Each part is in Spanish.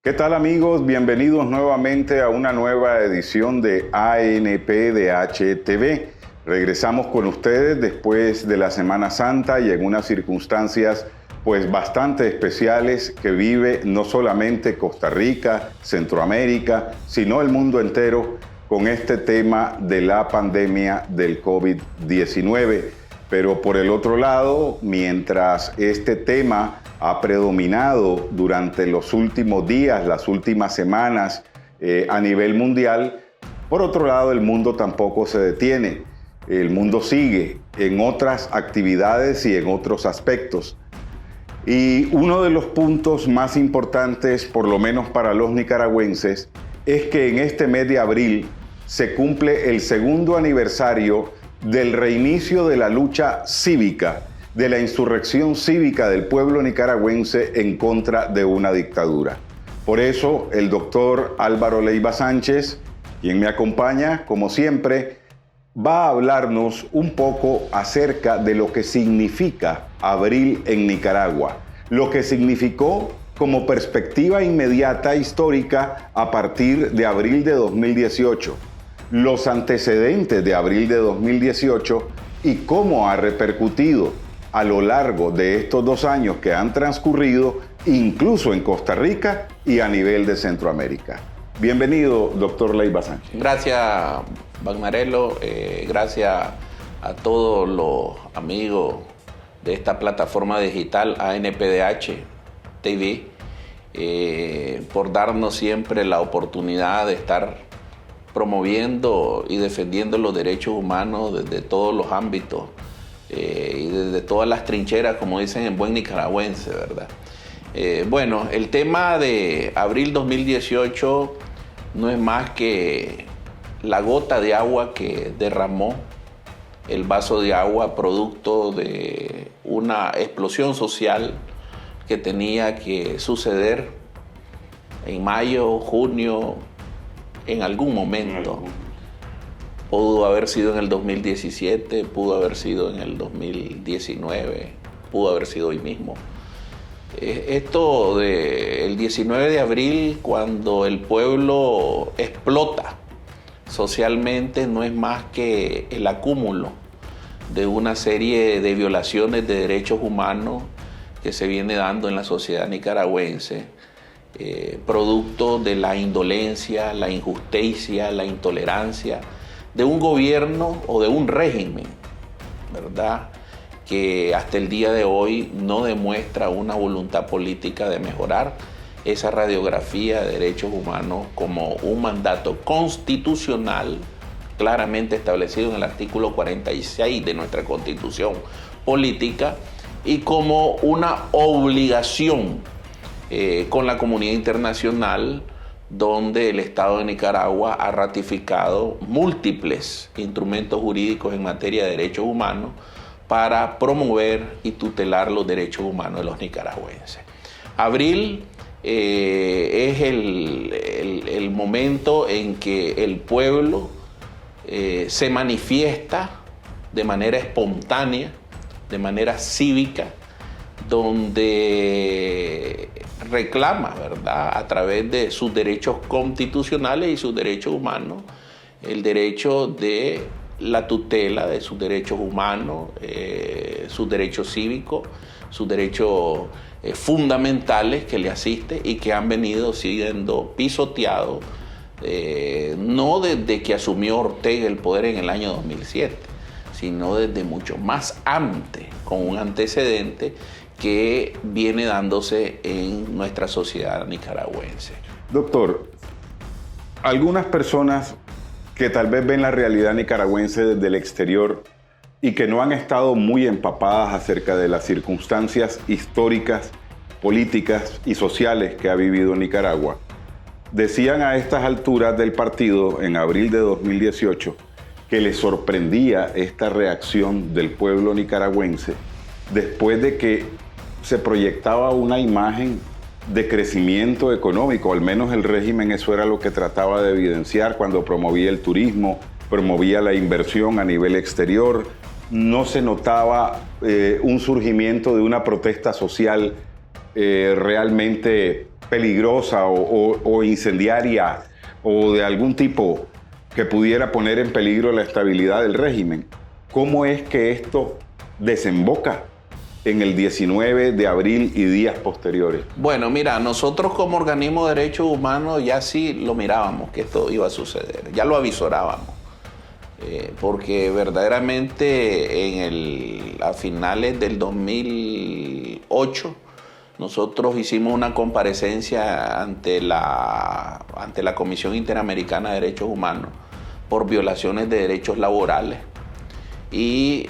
¿Qué tal amigos? Bienvenidos nuevamente a una nueva edición de ANPDH TV. Regresamos con ustedes después de la Semana Santa y en unas circunstancias pues bastante especiales que vive no solamente Costa Rica, Centroamérica, sino el mundo entero con este tema de la pandemia del COVID-19. Pero por el otro lado, mientras este tema ha predominado durante los últimos días, las últimas semanas a nivel mundial, por otro lado el mundo tampoco se detiene. El mundo sigue en otras actividades y en otros aspectos. Y uno de los puntos más importantes, por lo menos para los nicaragüenses, es que en este mes de abril se cumple el segundo aniversario del reinicio de la lucha cívica, de la insurrección cívica del pueblo nicaragüense en contra de una dictadura. Por eso, el doctor Álvaro Leiva Sánchez, quien me acompaña, como siempre, va a hablarnos un poco acerca de lo que significa abril en Nicaragua, lo que significó como perspectiva inmediata histórica a partir de abril de 2018, los antecedentes de abril de 2018 y cómo ha repercutido a lo largo de estos 2 años que han transcurrido, incluso en Costa Rica y a nivel de Centroamérica. Bienvenido, doctor Leiva Sánchez. Gracias, Bagmarelo. Gracias a todos los amigos de esta plataforma digital ANPDH TV por darnos siempre la oportunidad de estar promoviendo y defendiendo los derechos humanos desde todos los ámbitos y desde todas las trincheras, como dicen en buen nicaragüense, ¿verdad? Bueno, el tema de abril 2018 no es más que la gota de agua que derramó el vaso de agua producto de una explosión social que tenía que suceder en mayo, junio, en algún momento. Pudo haber sido en el 2017, pudo haber sido en el 2019, pudo haber sido hoy mismo. Esto del 19 de abril, cuando el pueblo explota socialmente, no es más que el acúmulo de una serie de violaciones de derechos humanos que se viene dando en la sociedad nicaragüense, producto de la indolencia, la injusticia, la intolerancia de un gobierno o de un régimen, ¿verdad?, que hasta el día de hoy no demuestra una voluntad política de mejorar esa radiografía de derechos humanos como un mandato constitucional claramente establecido en el artículo 46 de nuestra Constitución Política y como una obligación con la comunidad internacional, donde el Estado de Nicaragua ha ratificado múltiples instrumentos jurídicos en materia de derechos humanos para promover y tutelar los derechos humanos de los nicaragüenses. Abril es el momento en que el pueblo se manifiesta de manera espontánea, de manera cívica, donde reclama, ¿verdad?, a través de sus derechos constitucionales y sus derechos humanos, el derecho de la tutela de sus derechos humanos, sus derechos cívicos, sus derechos fundamentales que le asisten y que han venido siendo pisoteados, no desde que asumió Ortega el poder en el año 2007, sino desde mucho más antes, con un antecedente que viene dándose en nuestra sociedad nicaragüense. Doctor, algunas personas que tal vez ven la realidad nicaragüense desde el exterior y que no han estado muy empapadas acerca de las circunstancias históricas, políticas y sociales que ha vivido Nicaragua, decían a estas alturas del partido, en abril de 2018, que les sorprendía esta reacción del pueblo nicaragüense después de que se proyectaba una imagen de crecimiento económico, al menos el régimen eso era lo que trataba de evidenciar cuando promovía el turismo, promovía la inversión a nivel exterior. No se notaba un surgimiento de una protesta social realmente peligrosa o incendiaria o de algún tipo que pudiera poner en peligro la estabilidad del régimen, ¿cómo es que esto desemboca en el 19 de abril y días posteriores? Bueno, mira, nosotros como organismo de derechos humanos ya sí lo mirábamos que esto iba a suceder, ya lo avisorábamos, porque verdaderamente a finales del 2008 nosotros hicimos una comparecencia ante la Comisión Interamericana de Derechos Humanos por violaciones de derechos laborales. Y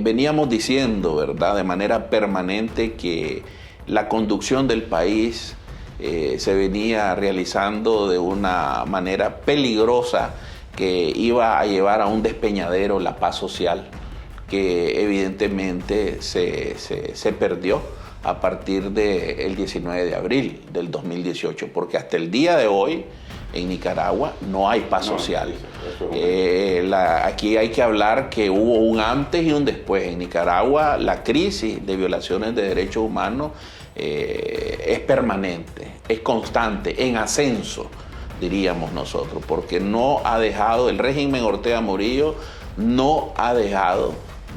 veníamos diciendo, ¿verdad?, de manera permanente que la conducción del país se venía realizando de una manera peligrosa que iba a llevar a un despeñadero la paz social, que evidentemente se perdió a partir del 19 de abril del 2018, porque hasta el día de hoy en Nicaragua no hay paz social. Aquí hay que hablar que hubo un antes y un después. En Nicaragua la crisis de violaciones de derechos humanos es permanente, es constante, en ascenso, diríamos nosotros, porque no ha dejado, el régimen Ortega Murillo no ha dejado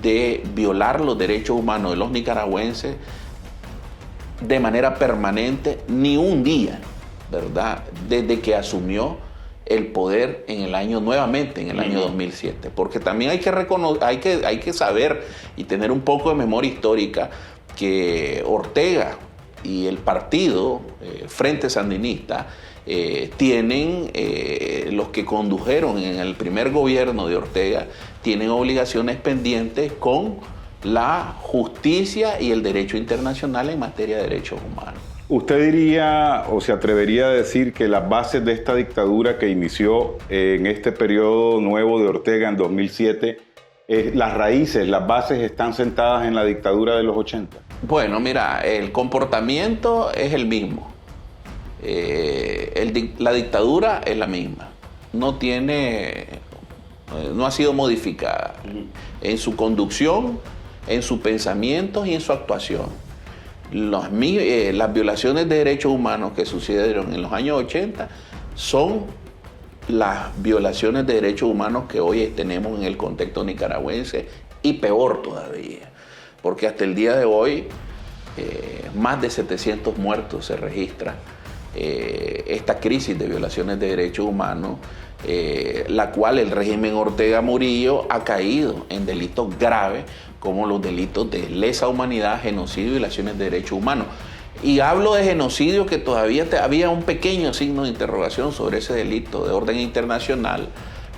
de violar los derechos humanos de los nicaragüenses de manera permanente, ni un día, ¿verdad?, desde que asumió el poder nuevamente en el año 2007. Porque también hay que saber y tener un poco de memoria histórica que Ortega y el partido Frente Sandinista tienen, los que condujeron en el primer gobierno de Ortega, tienen obligaciones pendientes con la justicia y el derecho internacional en materia de derechos humanos. ¿Usted diría o se atrevería a decir que las bases de esta dictadura que inició en este periodo nuevo de Ortega en 2007, las raíces, las bases están sentadas en la dictadura de los 80? Bueno, mira, el comportamiento es el mismo. La dictadura es la misma. No ha sido modificada en su conducción, en sus pensamientos y en su actuación. Las violaciones de derechos humanos que sucedieron en los años 80 son las violaciones de derechos humanos que hoy tenemos en el contexto nicaragüense, y peor todavía, porque hasta el día de hoy más de 700 muertos se registra. Esta crisis de violaciones de derechos humanos, la cual el régimen Ortega Murillo ha caído en delitos graves como los delitos de lesa humanidad, genocidio y violaciones de derechos humanos. Y hablo de genocidio, que todavía había un pequeño signo de interrogación sobre ese delito de orden internacional,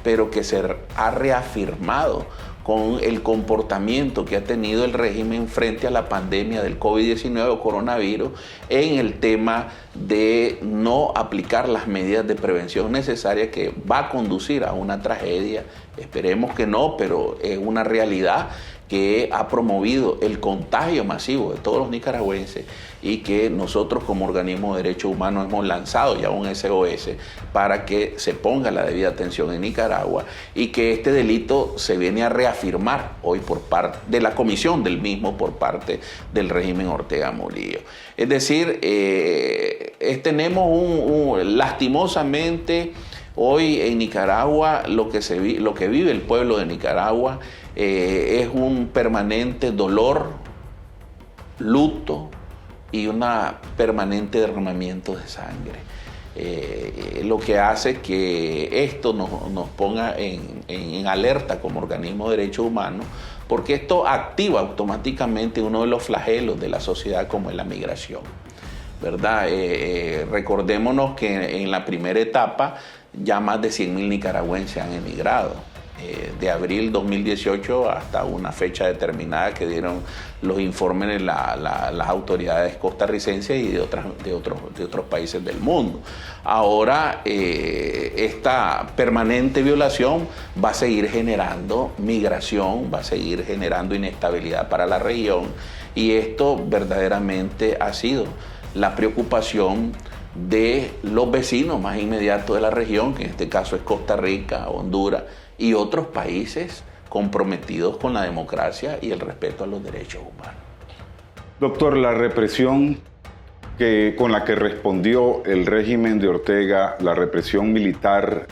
pero que se ha reafirmado con el comportamiento que ha tenido el régimen frente a la pandemia del COVID-19 o coronavirus, en el tema de no aplicar las medidas de prevención necesarias, que va a conducir a una tragedia. Esperemos que no, pero es una realidad que ha promovido el contagio masivo de todos los nicaragüenses, y que nosotros como organismo de derechos humanos hemos lanzado ya un SOS para que se ponga la debida atención en Nicaragua, y que este delito se viene a reafirmar hoy por parte de la comisión del mismo por parte del régimen Ortega Murillo. Es decir, tenemos lastimosamente hoy en Nicaragua lo que vive el pueblo de Nicaragua es un permanente dolor, luto y un permanente derramamiento de sangre. Lo que hace que esto nos ponga en alerta como organismo de derechos humanos, porque esto activa automáticamente uno de los flagelos de la sociedad, como es la migración, ¿verdad? Recordémonos que en la primera etapa ya más de 100.000 nicaragüenses han emigrado. De abril 2018 hasta una fecha determinada que dieron los informes de las autoridades costarricenses y de otros países del mundo. Ahora esta permanente violación va a seguir generando migración, va a seguir generando inestabilidad para la región, y esto verdaderamente ha sido la preocupación de los vecinos más inmediatos de la región, que en este caso es Costa Rica, Honduras y otros países comprometidos con la democracia y el respeto a los derechos humanos. Doctor, la represión con la que respondió el régimen de Ortega, la represión militar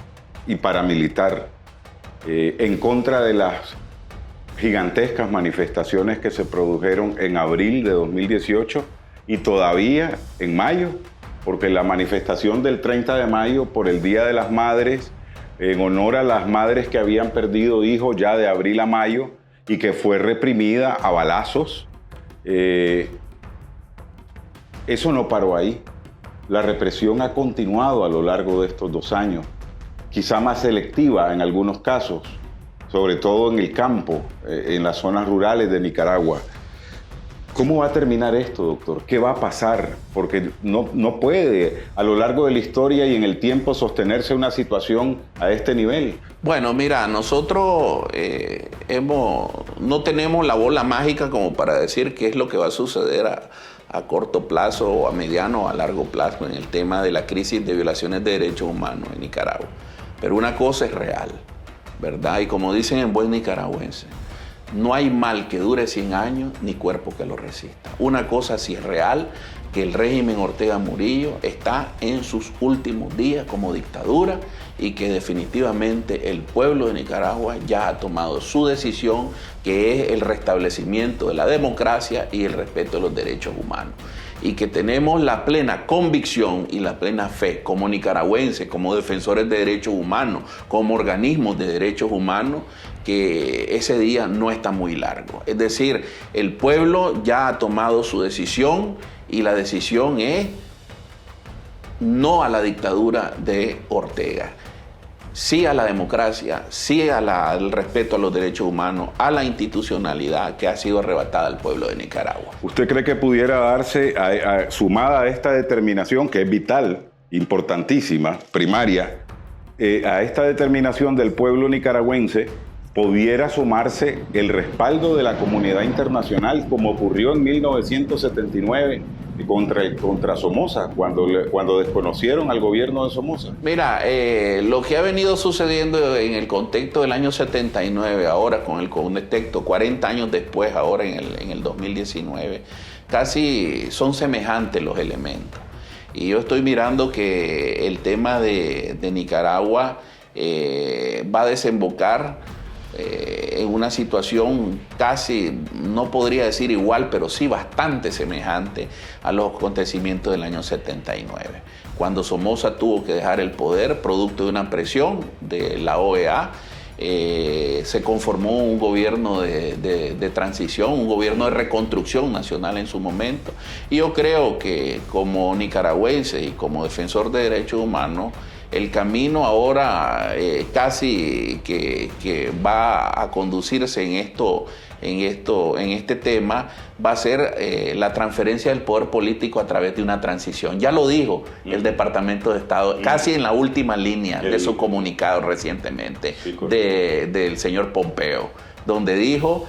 y paramilitar, en contra de las gigantescas manifestaciones que se produjeron en abril de 2018 y todavía en mayo, porque la manifestación del 30 de mayo por el Día de las Madres, en honor a las madres que habían perdido hijos ya de abril a mayo y que fue reprimida a balazos, eso no paró ahí. La represión ha continuado a lo largo de estos 2 años, quizá más selectiva en algunos casos, sobre todo en el campo, en las zonas rurales de Nicaragua. ¿Cómo va a terminar esto, doctor? ¿Qué va a pasar? Porque no puede a lo largo de la historia y en el tiempo sostenerse una situación a este nivel. Bueno, mira, nosotros no tenemos la bola mágica como para decir qué es lo que va a suceder a corto plazo o a mediano o a largo plazo en el tema de la crisis de violaciones de derechos humanos en Nicaragua. Pero una cosa es real, ¿verdad? Y como dicen en buen nicaragüense, no hay mal que dure 100 años ni cuerpo que lo resista. Una cosa sí es real, que el régimen Ortega Murillo está en sus últimos días como dictadura y que definitivamente el pueblo de Nicaragua ya ha tomado su decisión, que es el restablecimiento de la democracia y el respeto de los derechos humanos. Y que tenemos la plena convicción y la plena fe como nicaragüenses, como defensores de derechos humanos, como organismos de derechos humanos, que ese día no está muy largo. Es decir, el pueblo ya ha tomado su decisión y la decisión es no a la dictadura de Ortega. Sí a la democracia, sí al respeto a los derechos humanos, a la institucionalidad que ha sido arrebatada al pueblo de Nicaragua. ¿Usted cree que pudiera darse, sumada a esta determinación, que es vital, importantísima, primaria, a esta determinación del pueblo nicaragüense, pudiera sumarse el respaldo de la comunidad internacional, como ocurrió en 1979 contra Somoza, cuando desconocieron al gobierno de Somoza? Mira, lo que ha venido sucediendo en el contexto del año 79, ahora con el contexto 40 años después, ahora en el 2019, casi son semejantes los elementos. Y yo estoy mirando que el tema de Nicaragua va a desembocar en una situación casi, no podría decir igual, pero sí bastante semejante a los acontecimientos del año 79, cuando Somoza tuvo que dejar el poder producto de una presión de la OEA. Se conformó un gobierno de transición, un gobierno de reconstrucción nacional en su momento. Y yo creo que como nicaragüense y como defensor de derechos humanos, el camino ahora casi que va a conducirse en este tema va a ser la transferencia del poder político a través de una transición. Ya lo dijo el Departamento de Estado, casi en la última línea de su comunicado recientemente, del señor Pompeo, donde dijo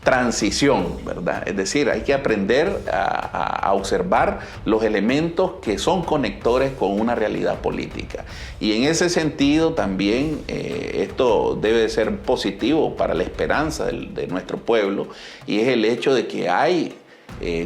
transición, ¿verdad? Es decir, hay que aprender a observar los elementos que son conectores con una realidad política. Y en ese sentido también esto debe de ser positivo para la esperanza de nuestro pueblo, y es el hecho de que hay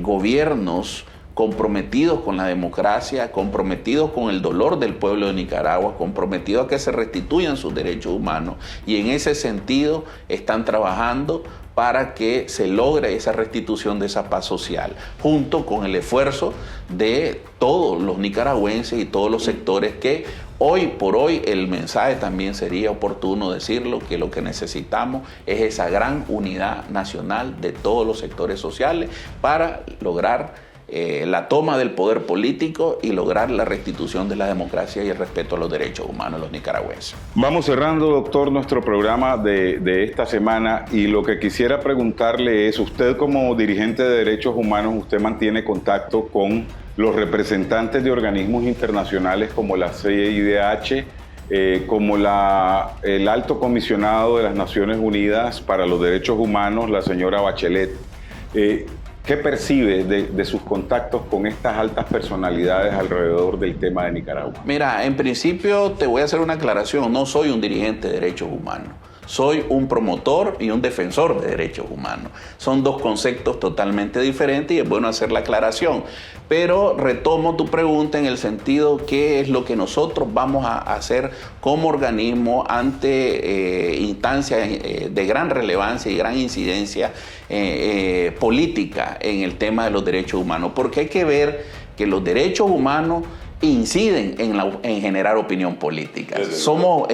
gobiernos comprometidos con la democracia, comprometidos con el dolor del pueblo de Nicaragua, comprometidos a que se restituyan sus derechos humanos, y en ese sentido están trabajando para que se logre esa restitución de esa paz social, junto con el esfuerzo de todos los nicaragüenses y todos los sectores que hoy por hoy el mensaje también sería oportuno decirlo, que lo que necesitamos es esa gran unidad nacional de todos los sectores sociales para lograr la toma del poder político y lograr la restitución de la democracia y el respeto a los derechos humanos de los nicaragüenses. Vamos cerrando, doctor, nuestro programa de esta semana, y lo que quisiera preguntarle es, usted como dirigente de derechos humanos, usted mantiene contacto con los representantes de organismos internacionales como la CIDH, como el Alto Comisionado de las Naciones Unidas para los Derechos Humanos, la señora Bachelet. ¿Qué percibe de sus contactos con estas altas personalidades alrededor del tema de Nicaragua? Mira, en principio te voy a hacer una aclaración. No soy un dirigente de derechos humanos. soy un promotor y un defensor de derechos humanos. Son dos conceptos totalmente diferentes y es bueno hacer la aclaración. Pero retomo tu pregunta en el sentido qué es lo que nosotros vamos a hacer como organismo ante instancias de gran relevancia y gran incidencia política en el tema de los derechos humanos. Porque hay que ver que los derechos humanos inciden en generar opinión política. Somos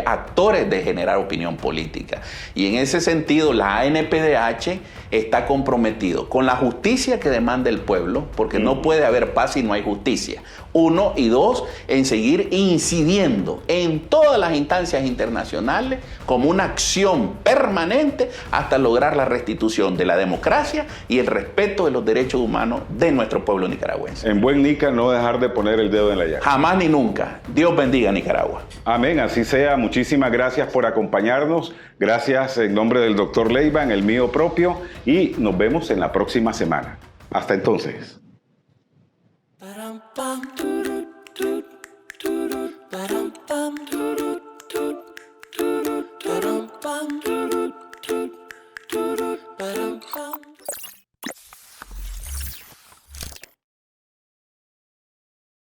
actores de generar opinión política. Y en ese sentido, la ANPDH está comprometido con la justicia que demanda el pueblo, porque no puede haber paz si no hay justicia. Uno, y dos, en seguir incidiendo en todas las instancias internacionales como una acción permanente hasta lograr la restitución de la democracia y el respeto de los derechos humanos de nuestro pueblo nicaragüense. En buen nica, no dejar de poner el dedo en la llaga. Jamás ni nunca. Dios bendiga a Nicaragua. Amén, así sea. Muchísimas gracias por acompañarnos. Gracias en nombre del doctor Leiva, en el mío propio, y nos vemos en la próxima semana. Hasta entonces. Ba-dum-bum.